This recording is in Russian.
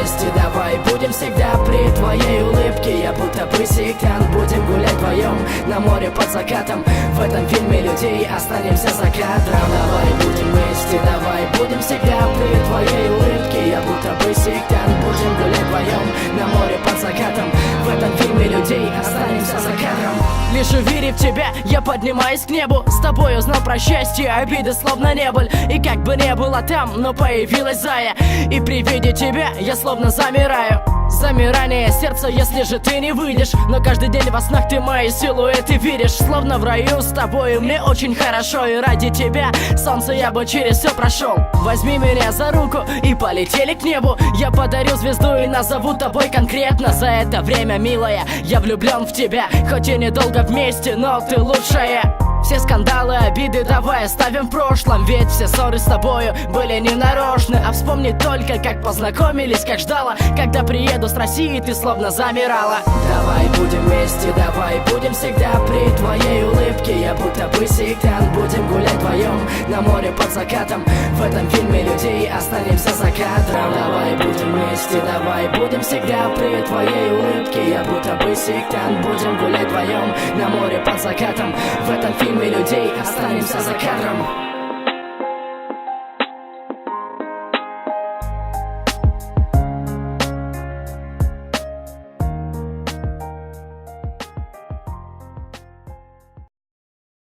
вместе, давай будем всегда при твоей улыбке. Я будто бы сектант, будем гулять вдвоем на море под закатом. В этом фильме людей останемся за кадром. Давай будем вместе, давай будем всегда при твоей улыбке. Я будто бы сектант, будем гулять вдвоем на море под закатом. В этом фильме людей останемся за кадром. Лишь уверив в тебя, я поднимаюсь к небу. С тобой узнал про счастье, обиды словно не боль. И как бы не было там, но появилась Зая. И при виде тебя я словно замираю. Замирание сердца, если же ты не выйдешь. Но каждый день во снах ты мои силуэты видишь. Словно в раю с тобой мне очень хорошо. И ради тебя, солнце, я бы через все прошел. Возьми меня за руку и полетели к небу. Я подарю звезду и назову тобой конкретно. За это время, милая, я влюблен в тебя. Хоть и недолго вместе, но ты лучшая. Все скандалы, обиды давай оставим в прошлом. Ведь все ссоры с тобою были не нарочны. А вспомни только, как познакомились, как ждала. Когда приеду с России, ты словно замирала. Давай будем вместе, давай будем всегда при твоей улыбке. Я будто бы сектант, будем гулять вдвоем на море под закатом. В этом фильме людей останемся за кадром. Давай будем вместе, давай будем всегда при твоей улыбке. Я будто бы сектант, будем гулять вдвоем на море под закатом. В этом фильме людей останемся за кадром.